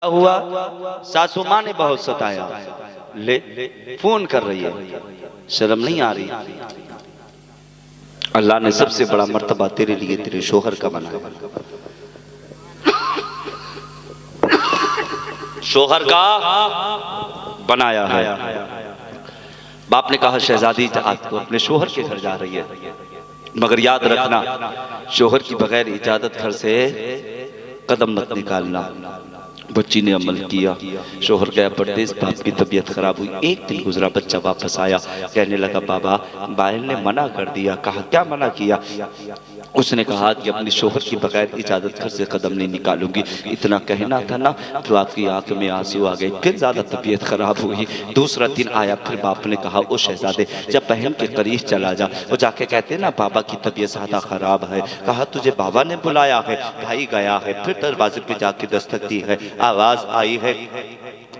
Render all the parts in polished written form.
हुआ, सासू माँ ने बहुत सताया, ले फोन कर रही है, शर्म नहीं आ रही। अल्लाह ने सबसे बड़ा मर्तबा तेरे लिए तेरे शोहर का बनाया, शोहर का बनाया है। बाप ने कहा शहजादी आपको अपने शोहर के घर जा रही है, मगर याद रखना शोहर की बगैर इजाजत घर से कदम मत निकालना। बच्ची ने अमल किया, शोहर गया परदेस, बाप की तबीयत खराब हुई। एक दिन गुजरा, बच्चा वापस आया, कहने लगा बाबा बाहर ने मना कर दिया। कहा क्या मना किया? उसने कहा कि अपने शोहर की बगैर इजाजत घर से कदम नहीं निकालूंगी। इतना कहना था ना तो आपकी आंख में आंसू आ गए, फिर ज्यादा तबीयत खराब हुई। दूसरा दिन आया, फिर बाप ने कहा ओ शहजादे जब बहन के करीब चला जा। वो जाके कहते ना बाबा की तबीयत ज्यादा खराब है। कहा तुझे बाबा ने बुलाया है? भाई गया है, फिर दरवाजे पे जाके दस्तक दी है, आवाज आई है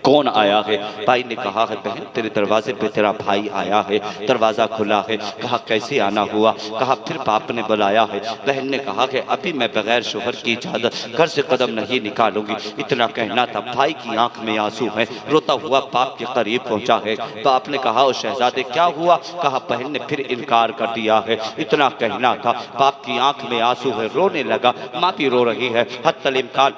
कौन आया है? भाई ने कहा है बहन तेरे दरवाजे पे तेरा भाई आया है। दरवाजा खुला है। कहा कैसे आना हुआ? कहा फिर बाप ने बुलाया है। बहन ने कहा कि अभी मैं बगैर शोहर की इजाजत घर से कदम नहीं निकालूंगी। इतना कहना था, भाई की आंख में आंसू है, रोता हुआ बाप के करीब पहुंचा है। बाप ने कहा ओ शहजादे क्या हुआ? कहा बहन ने फिर इनकार कर दिया है। इतना कहना था, बाप की आंख में आंसू है, रोने लगा, माँ भी रो रही है। हत्तल इम्कान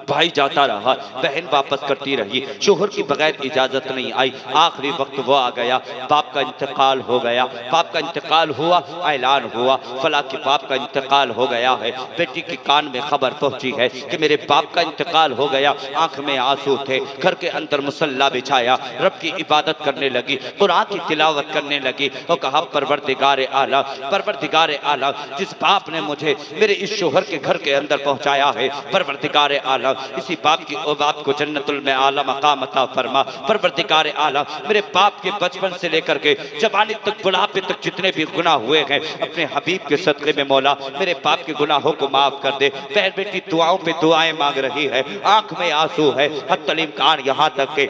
भाई जाता रहा, बहन वापस करती रही, शोहर की बगैर इजाजत नहीं आई। आखिरी वक्त वो आ गया, बाप का इंतकाल हो गया। बाप का इंतकाल हुआ, ऐलान हुआ फला के बाप का इंतकाल हो गया है। बेटी के कान में खबर पहुंची है कि मेरे बाप का इंतकाल हो गया। आंख में आंसू थे, घर के अंदर मुसल्ला बिछाया, रब की इबादत करने लगी, कुरान की तिलावत करने लगी और कहा परवरदिगार आला, परवरदिगार आला जिस बाप ने मुझे मेरे इस शोहर के घर के अंदर पहुंचाया है, परवरदिगार आला इसी बाप की ओ बाप को जन्नतुल में आला मकाम अता फरमा। परवरदिगार आला मेरे बाप के बचपन से लेकर के जवानी तक, बुढ़ापे तक जितने भी गुनाह हुए हैं, अपने हबीब के सदक़े में मौला मेरे बाप के गुनाहों को माफ कर दे। बहन बेटी दुआओं पे दुआएं मांग रही है, आंख में आंसू है। हत्तल इम्कान यहाँ तक के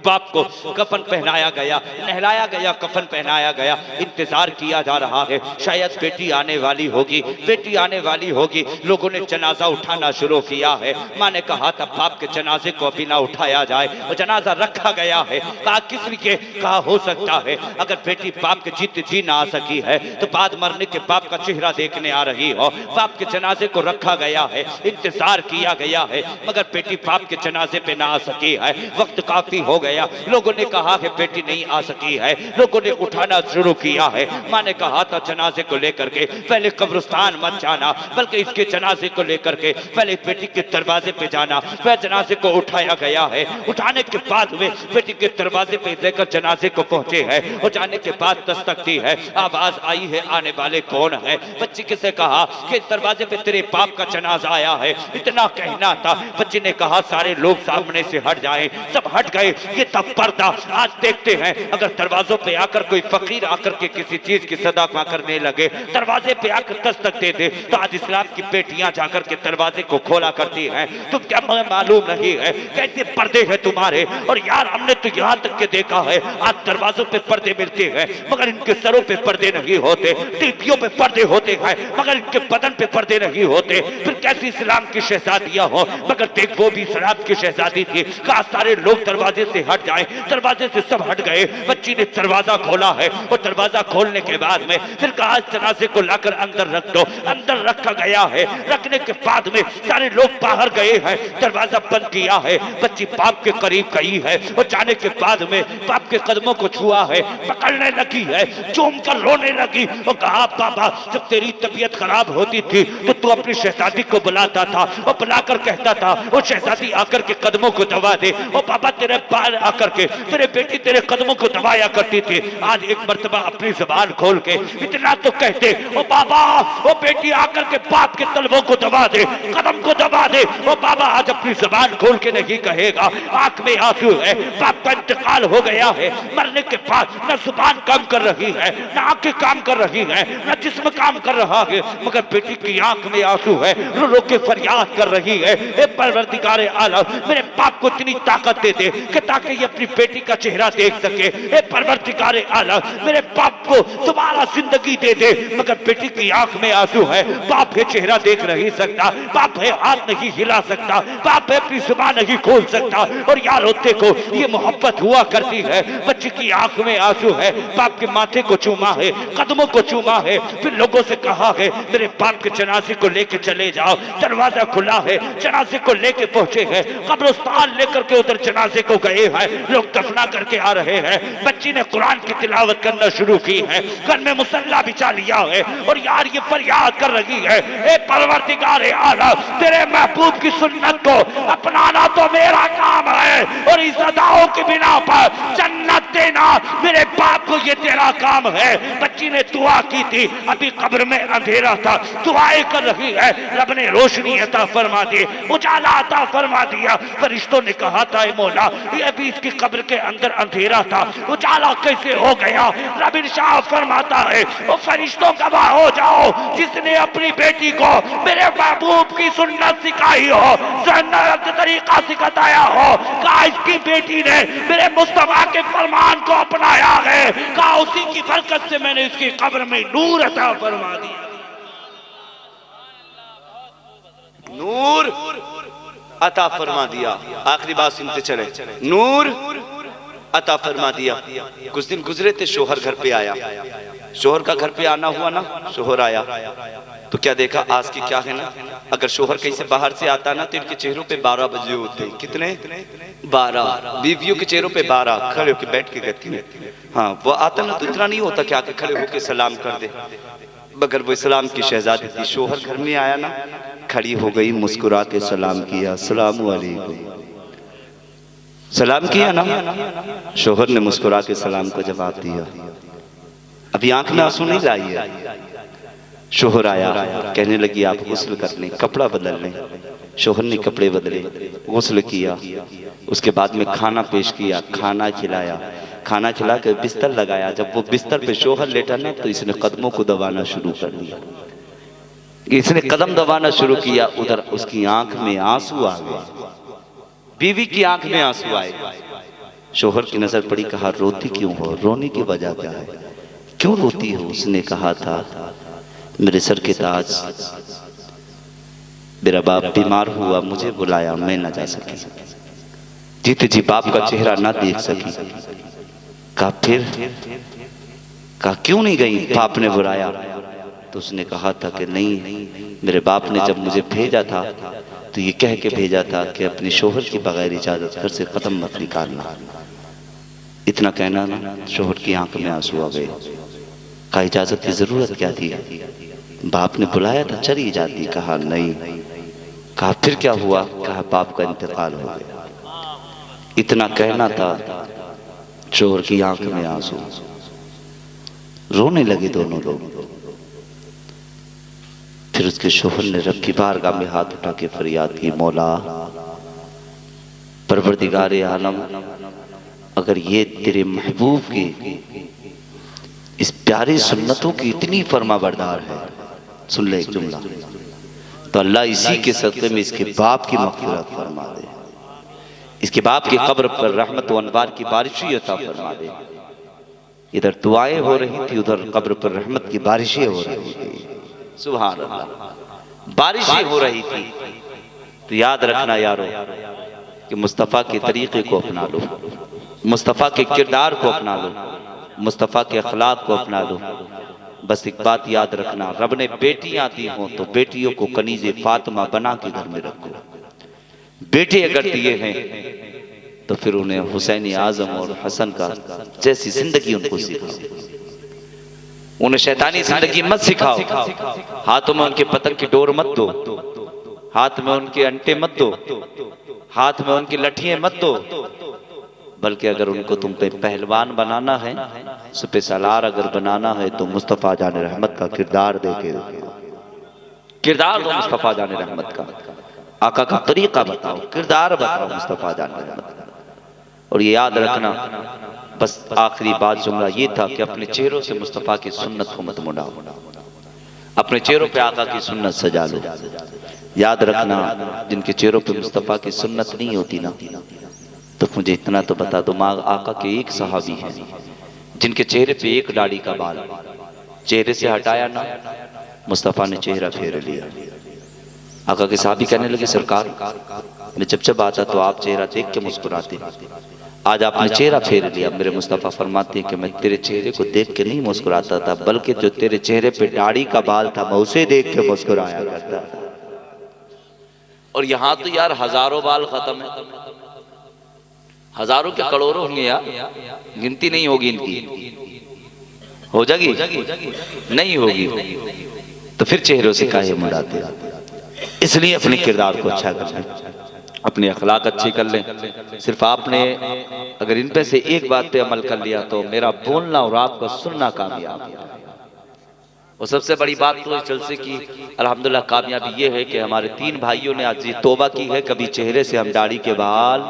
बाप को कफन पहनाया गया, नहलाया गया, कफन पहनाया गया। इंतजार किया जा रहा है, शायद बेटी आने वाली होगी, बेटी आने वाली होगी। लोगों ने जनाजा उठाना शुरू किया है। माँ ने कहा था बाप के जनाजे को अभी ना उठाया जाए, और जनाजा रखा गया है। कहा किसी के कहा हो सकता है अगर बेटी बाप के जीते जी ना आ सकी है तो बाद मरने के बाप का चेहरा देखने आ रही हो। बाप के जनाजे को रखा गया है, इंतजार किया गया है, मगर बेटी बाप के जनाजे पे ना आ सकी है। वक्त काफी हो गया, लोगों ने कहा कि बेटी नहीं आ सकी है, लोगों ने उठाना शुरू किया है। माँ ने कहा था जनाजे को लेकर के पहले कब्रिस्तान मत जाना, बल्कि इसके जनाजे को लेकर के पहले बेटी के दरवाजे पे जाना। वह जनाजे को उठाया गया है, उठाने के बाद वे बेटी के दरवाजे पे लेकर जनाजे को पहुंचे हैं और जाने के बाद दस्तक दी है, आवाज आई है आने वाले कौन है? बच्ची किसे कहा कि दरवाजे पे तेरे बाप का जनाजा आया है। इतना कहना था, बच्ची ने कहा सारे लोग सामने से हट जाएं, सब हट गए। ये तब पर्दा आज देखते हैं, अगर दरवाजों पे आकर कोई फकीर आकर के किसी चीज की सदाका करने लगे, दरवाजे पे आकर दस्तक दे दे, तो आज इस्लाम की बेटियां जाकर के दरवाजे को खोला करती हैं। तुम क्या मालूम नहीं है कैसे पर्दे हैं तुम्हारे? और यार हमने तो यहाँ तक के देखा है आज दरवाजों पे पर्दे मिलते हैं, मगर इनके सरों पे पर्दे नहीं होते, टीपियों पे पर्दे होते हैं, मगर इनके बदन पे पर्दे नहीं होते। फिर कैसी इस्लाम की शहजादियां हो? मगर देख वो भी इस्लाम की शहजादी थी। कहा सारे लोग दरवाजे से हट जाए, दरवाजे से सब हट गए। बच्ची ने दरवाजा खोला है और दरवाजा खोलने के बाद में फिर कहा जनाजे को लाकर अंदर रख दो। अंदर रखा गया है, रखने के बाद में सारे लोग बाहर गए हैं, दरवाजा बंद किया है। बच्ची बाप के करीब गई है और जाने के बाद में बाप के कदमों को छुआ है, पकड़ने लगी है, चूम कर रोने लगी और कहा बाबा जब तेरी तबीयत खराब होती थी तो तू अपनी शहजादी को बुलाता था और बुलाकर कहता था वो शहजादी आकर के कदमों को दबा दे, और बाबा तेरे पार आकर के तेरे बेटी तेरे कदमों को दबाया करती थी। आज एक मर्तबा अपनी जुबान खोल के इतना तो कहते ओ बाबा वो बेटी आकर के बाप के तलवों को दबा दे, कदम को दबा दे। ओ बाबा आज अपनी जुबान खोल के नहीं कहेगा, आंख में आंसू है, बाप का इंतकाल हो गया है। मरने के बाद न जुबान काम कर रही है, न आंखें काम कर रही है, न जिस्म काम कर रहा है, मगर बेटी की आंख में आंसू है, रो रो के फरियाद कर रही है। ए परवरदिगार आलम मेरे बाप को इतनी ताकत दे दे कि ताकि ताकि ये अपनी बेटी का चेहरा देख सके। ए परवरदिगार आलम, मेरे बाप को दोबारा जिंदगी दे दे। मगर बेटी की आंख में आंसू है, बाप है चेहरा देख नहीं सकता, बाप है हाथ नहीं हिला सकता, बाप है अपनी जुबान नहीं खोल सकता। और यार होते को ये मोहब्बत हुआ करती है। बच्ची की आंख में आंसू है, बाप के माथे को चूमा है, कदमों को चूमा है, फिर लोगों से कहा है मेरे बाप के जनाजे को लेके चले जाओ। दरवाजा खुला है, जनाजे को लेके पहुंचे हैं, कब्रिस्तान लेकर के उधर जनाजे को गए हैं, लोग दफना करके आ रहे हैं। बच्ची ने कुरान की तिलावत करना शुरू की है, घर में मुसल्ला बिछा लिया है और यार ये फरियाद कर रही है, ए परवरदिगार आलम, तेरे महबूब की सुन्नत को अपनाना तो मेरा काम है और इस अदाओं की बिना पर जन्नत देना मेरे बाप को ये तेरा काम है। बच्ची ने दुआ की थी, अभी कब्र में अंधेरा था, दुआएं कर रही है, रब ने रोशनी अता फरमा दी, उजाला अता फरमा दिया। फरिश्तों ने कहा था ए मौला, ये अभी इसकी कब्र के अंदर अंधेरा था, उजाला कैसे हो गया? रब इरशाद फरमाता है, ओ फरिश्तों गवाह हो जाओ, जिसने अपनी बेटी को मेरे महबूब की सुन्नत सिखाई हो, सुन्नत तरीका सिखाया हो, कहा इसकी बेटी ने मेरे मुस्तफा के फरमान को अपनाया है, कहा उसी की बरकत से मैंने इसकी कब्र में नूर अता फरमा दिया। नूर अता फरमा दिया। आखिरी बात सुनते चले, नूर अता फरमा दिया। कुछ दिन गुजरे थे, शोहर घर पे आया, शोहर का घर पे आना हुआ ना, शोहर आया तो क्या देखा, आज की क्या है ना, अगर शोहर कहीं से बाहर से आता ना तो इनके चेहरों पे 12 बजे होते। कितने? 12। बीवियों के चेहरों पे 12 खड़े होके बैठ के कहती है। हाँ, वो आता ना तो इतना नहीं होता कि आके खड़े होके सलाम कर दे, मगर वो इस्लाम की शहजादी थी। शोहर घर में आया ना, खड़ी हो गई, मुस्कुरा के सलाम किया, अस्सलाम वालेकुम, सलाम किया ना, शोहर ने मुस्कुरा के सलाम को जवाब दिया। अभी आंख में आंसू नहीं लाई है। शोहर आया, कहने लगी आप गुस्ल कर लें, कपड़ा बदल लें। शोहर ने कपड़े बदले, गुस्ल किया, उसके बाद में खाना पेश किया, खाना खिलाया, खाना खिला के बिस्तर लगाया। जब वो बिस्तर पे शोहर लेटा ना तो इसने कदमों को दबाना शुरू कर दिया। इसने कदम दबाना शुरू किया, उधर उसकी आंख में आंसू आ गए, बीवी की आंख में आंसू आए। शोहर की नजर पड़ी, कहा रोती क्यों हो, रोने की वजह क्या है, क्यों रोती हो? उसने कहा था मेरे सर के ताज, मेरा बाप बीमार हुआ, मुझे बुलाया, मैं न जा सकी, जीते जी बाप का चेहरा ना देख सकी। कहा फिर? कहा क्यों नहीं गई, बाप ने बुलाया। तो उसने कहा था कि नहीं, मेरे बाप ने जब मुझे भेजा था तो ये कह के भेजा था कि अपने शोहर की बगैर इजाजत घर से कदम मत निकालना। इतना कहना ना, शोहर की आंख में आंसू आ गए। कहा इजाजत की जरूरत क्या थी, बाप ने बुलाया था, चली जाती। कहा नहीं। कहा फिर क्या हुआ? कहा बाप का इंतकाल हो गया। इतना कहना था, शोहर की आंख में आंसू, रोने लगे दोनों लोग। फिर उसके शोहर ने रब की बारगाह में हाथ उठा के फरियाद की, मौला परवरदिगार आलम, अगर ये तेरे महबूब की इस प्यारी सुन्नतों की इतनी फरमाबरदार है, सुन ले एक जुमला, तो अल्लाह इसी के सदक़े में इसके बाप की मग़फ़िरत फरमा दे, इसके बाप की कब्र पर रहमत व अनवार की बारिशें अता फरमा दे। इधर दुआएं हो रही थी, उधर कब्र पर रहमत की बारिशें हो रही थी। सुभान अल्लाह, बारिशें हो रही थी। तो याद रखना यारो कि मुस्तफ़ा के तरीक़े को अपना लो, मुस्तफ़ा के किरदार को अपना लो, मुस्तफ़ा के अखलाक को अपना लो। बस एक बात याद रखना, रब ने बेटियां दी हों तो बेटियों को कनीज़े फातिमा बना के घर में रखो। बेटे अगर दिए हैं तो फिर उन्हें हुसैन आज़म और हसन का जैसी जिंदगी उनको सिखाओ, उन्हें शैतानी जिंदगी मत सिखाओ। हाथों में उनके पतंग की डोर मत दो, हाथ में उनके अंटे मत दो, हाथ में उनकी लठियां मत दो, बल्कि अगर उनको तुम पे पहलवान बनाना है, सुपे सलार अगर बनाना है तो मुस्तफ़ा जान रहमत का किरदार देके किरदार दो, मुस्तफ़ा जान रहमत का, आका का तरीका बताओ, किरदार बताओ मुस्तफ़ा जान रहमत का। और ये याद रखना, बस आखिरी बात जुमला ये था कि अपने चेहरों से मुस्तफ़ा की सुन्नत को मत मुड़ाओ, अपने चेहरों पे आका की सुन्नत सजा लो। याद रखना, जिनके चेहरों पे मुस्तफ़ा की सुन्नत नहीं होती ना, तो मुझे इतना तो बता दो, माँ आका के एक सहाबी हैं जिनके चेहरे पे एक दाढ़ी का बाल चेहरे से हटाया ना, मुस्तफ़ा ने चेहरा फेर लिया। आका के सहाबी कहने लगे सरकार, मैं जब आता तो आप चेहरा देख के मुस्कुराते, आज आपने चेहरा फेर लिया। मेरे मुस्तफ़ा फरमाते हैं कि मैं तेरे चेहरे को देख के नहीं मुस्कुराता था, बल्कि जो तेरे चेहरे पे दाढ़ी का बाल था मैं उसे देख के मुस्कुराया करता था। और यहाँ तो यार हजारों बाल खत्म है, हजारों के करोड़ों होंगे यार, गिनती नहीं होगी इनकी। हो जाएगी? नहीं होगी। तो फिर चेहरों से काहे मुड़ाते? इसलिए अपने किरदार को अच्छा कर लें, अपने अखलाक अच्छे कर लें। सिर्फ आपने अगर इन पे से एक बात पे अमल कर लिया तो मेरा बोलना और आपको सुनना कामयाब है। और सबसे बड़ी बात तो इस जलसे की अल्हम्दुलिल्लाह कामयाबी ये है कि हमारे 3 भाइयों ने आज ये तौबा की है, कभी चेहरे से हम दाढ़ी के बाल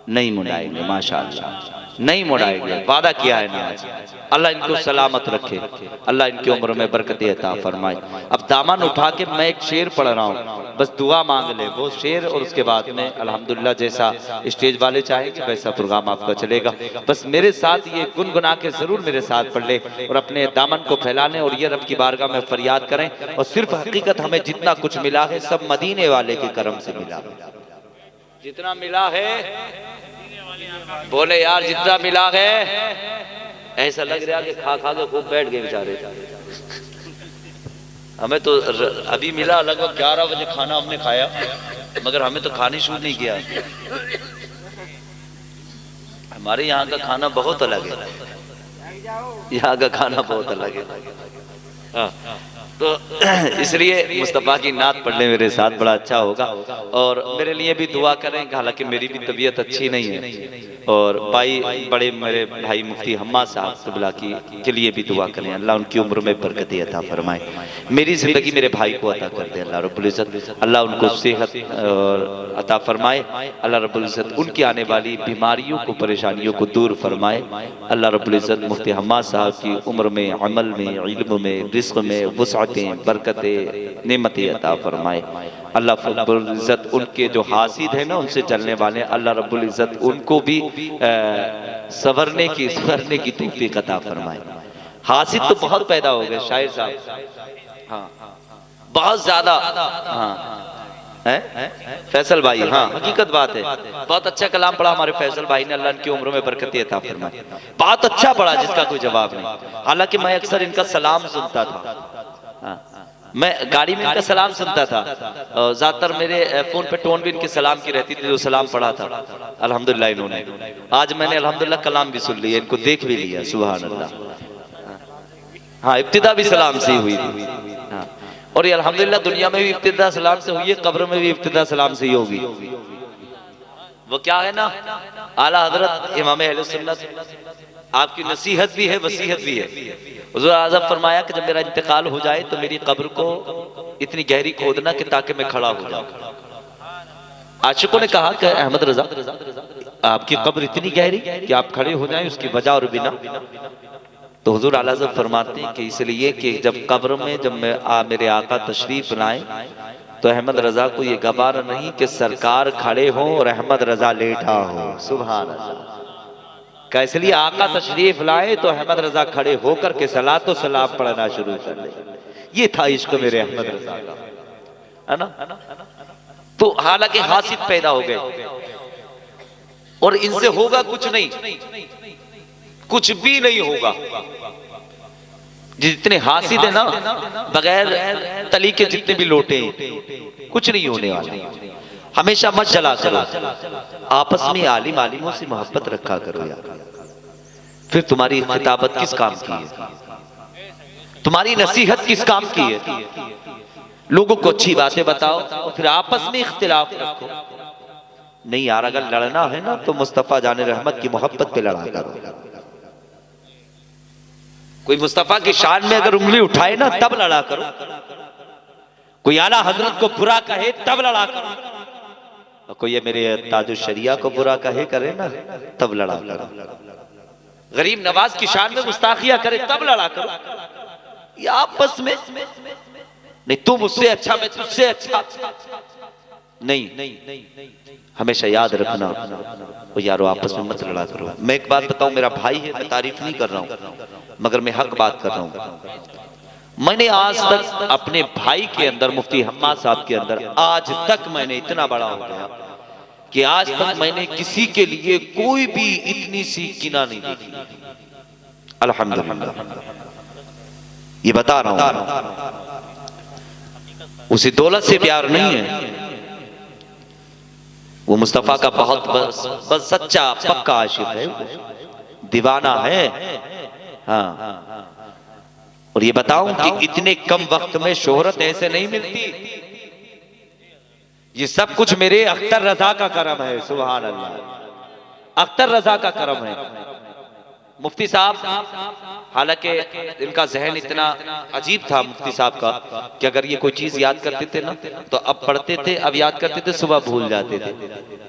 नहीं मुड़ाएंगे, माशाअल्लाह नहीं मुड़ाएंगे, वादा किया है ना। अल्लाह इनको सलामत रखे, अल्लाह इनकी उम्र में बरकत अता फरमाए। अब दामन उठा के मैं एक शेर पढ़ रहा हूँ, बस दुआ मांग ले वो शेर, और उसके बाद में अल्हम्दुलिल्लाह जैसा स्टेज वाले चाहेंगे वैसा प्रोग्राम आपका चलेगा। बस मेरे साथ ये गुनगुना के जरूर मेरे साथ पढ़ ले और अपने दामन को फैलाने और ये रब की बारगाह में फरियाद करें। और सिर्फ हकीकत हमें जितना कुछ मिला है सब मदीने वाले के करम से मिला, जितना मिला है बोले यार, जितना मिला है ऐसा लग रहा है कि खा खा के खूब बैठ गए बेचारे। हमें तो अभी मिला लगभग 11 बजे खाना हमने खाया, मगर हमें तो खाने शुरू नहीं किया। हमारे यहाँ का खाना बहुत अलग है, यहाँ का खाना बहुत अलग है। तो इसलिए मुस्तफ़ा की नात पढ़ने मेरे साथ बड़ा अच्छा होगा। और मेरे लिए भी दुआ करें, हालांकि मेरी भी तबीयत अच्छी नहीं है। और भाई बड़े मेरे भाई मुफ्ती हम्मा साहब क़िबला के लिए भी दुआ करें, अल्लाह उनकी उम्र में बरकत अता फरमाए। मेरी ज़िंदगी मेरे भाई को अता कर दे अल्लाह रब्बुल इज़्ज़त, अल्लाह उनको सेहत अता फरमाए, अल्लाह रब्बुल इज़्ज़त उनकी आने वाली बीमारियों को परेशानियों को दूर फरमाए। अल्लाह रब्बुल इज़्ज़त मुफ्ती हम्मा साहब की उम्र में, अमल में, इल्म में, रिज़्क़ में वुसअत बरकतें नेमतें अता फरमाए। अल्लाह रब्बुल इज़्ज़त उनके जो हासिद है ना, उनसे चलने वाले, अल्लाह रब्बुल इज़्ज़त उनको भी सवरने की तौफीक अता फरमाए। हासिद तो बहुत पैदा हो गए शायर साहब, हाँ बहुत ज्यादा, हाँ है फैसल भाई, हाँ हकीकत बात है। बहुत अच्छा कलाम पढ़ा हमारे फैसल भाई ने, अल्लाह इनकी उम्र में बरकत अता फरमाए। बहुत अच्छा पढ़ा जिसका कोई जवाब नहीं। हालांकि मैं अक्सर इनका सलाम सुनता था, मैं गाड़ी में इनका सलाम सुनता था, ज्यादातर मेरे फोन पे टोन भी इनके सलाम की रहती थी, जो सलाम पढ़ा था अल्हम्दुलिल्लाह इन्होंने। आज मैंने अल्हम्दुलिल्लाह कलाम भी सुन लिया, इनको देख भी लिया, सुभान अल्लाह। हाँ इब्तिदा भी सलाम से हुई थी, हाँ। और ये अल्हम्दुलिल्लाह दुनिया में भी इब्तिदा सलाम से हुई है, कब्र में भी इब्तिदा सलाम से ही होगी। वो क्या है ना, आला हजरत इमाम अहले सुन्नत, आपकी नसीहत भी है, वसीहत भी है। हुज़ूर आज़म फरमाया कि जब मेरा इंतकाल हो जाए तो मेरी कब्र को इतनी गहरी खोदना कि ताकि मैं खड़ा हो जाऊं। आशिकों ने कहा कि अहमद रजा आपकी कब्र इतनी गहरी कि आप खड़े हो जाएं, उसकी वजह और बिना। तो हुज़ूर आला हज़रत फरमाते हैं कि इसलिए कि जब कब्र में जब मेरे आका तशरीफ लाए तो अहमद रजा को ये गवारा नहीं कि सरकार खड़े हो और अहमद रजा लेटा हो। सुभान अल्लाह। कैसे लिए आका तशरीफ लाए तो अहमद रजा खड़े होकर के सलातो सलाम पढ़ना शुरू कर दे। ये था इश्क मेरे अहमद रजा का, है ना। तो हालांकि हासिद पैदा हो गए और इनसे होगा कुछ नहीं, कुछ भी नहीं होगा। जितने हासिद है ना, बगैर तली के जितने भी लोटे, कुछ नहीं होने वाला। हमेशा मत जला करो, आपस में आलिम आलिमों से मोहब्बत रखा करो यार। फिर तुम्हारी खिताबत किस काम की है, तुम्हारी नसीहत किस काम की है। लोगों को अच्छी बातें बताओ और फिर आपस में इख्तिलाफ रखो। नहीं यार, अगर लड़ना है ना तो मुस्तफा जाने रहमत की मोहब्बत पे लड़ा करो। कोई मुस्तफा की शान में अगर उंगली उठाए ना तब लड़ा करो। कोई आला हजरत को बुरा कहे तब लड़ा करो। कोई ये मेरे ताजुल शरिया को बुरा कहे करे ना तब लड़ा करो। गरीब नवाज की शान में गुस्ताखिया करे तब लड़ा करो। ये आपस में नहीं, तू मुझसे अच्छा मैं तुझसे अच्छा, नहीं, हमेशा याद रखना वो यारो आपस में मत लड़ा करो। मैं एक बात बताऊं, मेरा भाई है, मैं तारीफ नहीं कर रहा हूं, मगर मैं हक बात कर रहा हूं। मैंने आज तक अपने भाई के अंदर, मुफ्ती हम्माद साहब के अंदर, आज तक मैंने इतना बड़ा हो गया कि आज तक मैंने किसी के लिए कोई भी इतनी सी किना नहीं देखी। अल्हम्दुलिल्लाह, ये बता रहा हूं, उसे दौलत से प्यार नहीं है, वो मुस्तफा का बहुत बस सच्चा पक्का आशिक है, दीवाना है। हाँ, और ये बताऊं कि इतने कम वक्त में शोहरत ऐसे नहीं मिलती। ये सब कुछ मेरे अख्तर रजा का करम है। सुभान अल्लाह, अख्तर रजा का करम है। मुफ्ती साहब, हालांकि इनका जहन इतना अजीब था मुफ्ती साहब का कि अगर ये कोई चीज याद करते थे ना तो अब पढ़ते थे, अब याद करते थे, सुबह भूल जाते थे।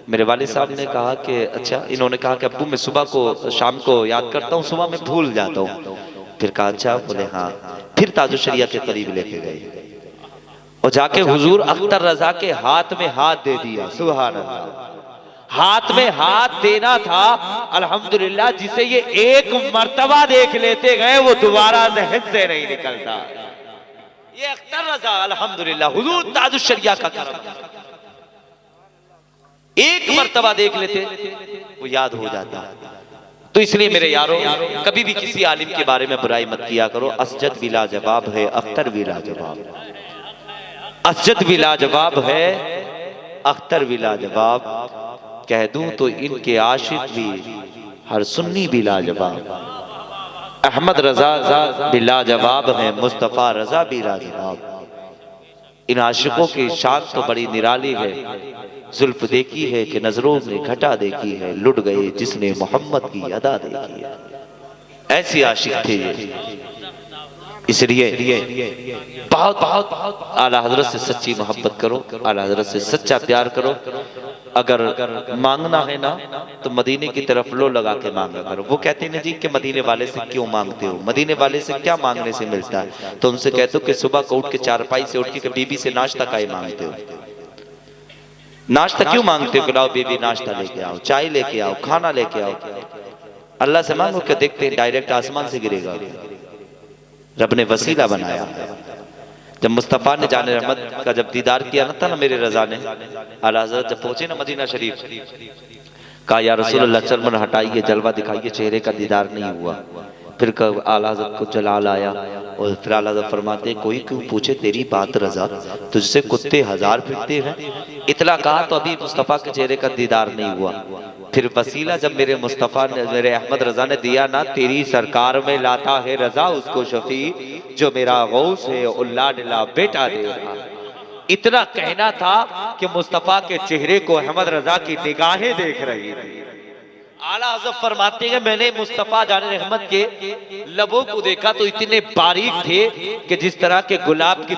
मेरे वालिद साहब ने कहा कि अच्छा, इन्होंने कहा कि अब्बू मैं सुबह को शाम को याद करता हूँ, सुबह में भूल जाता हूँ। फिर कहा अच्छा, बोले हाँ। फिर ताजुल शरिया के करीब लेके गए और जाके हुजूर अख्तर रजा के हाथ में हाथ दे दिया। सुभान अल्लाह, हाथ में हाथ देना था। अल्हम्दुलिल्लाह, जिसे ये एक मर्तबा देख लेते गए वो दोबारा जहन से नहीं निकलता। ये अख्तर रजा अल्हम्दुलिल्लाह हुजूर ताजुल शरिया का करम, एक मर्तबा देख लेते वो याद हो जाता। तो इसलिए मेरे यारों, कभी भी किसी आलिम के बारे में बुराई मत किया करो। असजद भी लाजवाब है, अख्तर भी लाजवाब, असजद भी लाजवाब है, अख्तर भी लाजवाब। कह दूं तो इनके आशिक भी हर सुन्नी भी लाजवाब। अहमद रजा भी लाजवाब है, मुस्तफा रजा भी लाजवाब। इन आशिकों की शान तो बड़ी निराली है। जुल्फ देखी है कि नजरों में घटा देखी है, लुट गए जिसने मोहम्मद की अदा देखी है। ऐसी आशिक थे ये। इसलिए बहुत बहुत आला हजरत से सच्ची मोहब्बत करो, आला हजरत से सच्चा प्यार करो। अगर मांगना है ना तो मदीने की तरफ लो लगा के मांगा करो। वो कहते हैं ना जी कि मदीने वाले से क्यों मांगते हो, मदीने वाले से क्या मांगने से मिलता है? तो उनसे कहते हो कि सुबह को उठ के चारपाई से उठ के बीबी से नाश्ता काहे मांगते हो? नाश्ता क्यों मांगते हो? लाओ बीबी नाश्ता लेके आओ, चाय लेके आओ, खाना लेके आओ। अल्लाह से मांगो कि देखते हैं डायरेक्ट आसमान से गिरेगा। रब ने वसीला बनाया। जब मुस्तफा ने जाने रहमत का जब दीदार किया ना था ना मेरे रजा ने, आला हज़रत जब पहुंचे ना मदीना शरीफ, कहा या रसूलुल्लाह चलमन हटाइए, जलवा दिखाइए, चेहरे का दीदार नहीं हुआ। फिर आला हज़रत को जलाल आया और फिर आला हज़रत फरमाते कोई क्यों पूछे तेरी बात रजा, तुझसे कुत्ते हजार फिरते हैं। इतला कहा तो अभी मुस्तफा के चेहरे का दीदार नहीं हुआ। फिर वसीला जब मेरे मुस्तफा ने, मेरे अहमद रजा ने दिया ना, तेरी सरकार में लाता है रजा उसको शफी, जो मेरा गौस है उल्ला डिला बेटा दे रहा। इतना कहना था कि मुस्तफा के चेहरे को अहमद रजा की निगाहें देख रही थी। आला हज़रत फरमाते हैं मैंने मुस्तफा जाने रहमत के लबों को देखा तो इतने बारीक थे कि जिस तरह के गुलाब की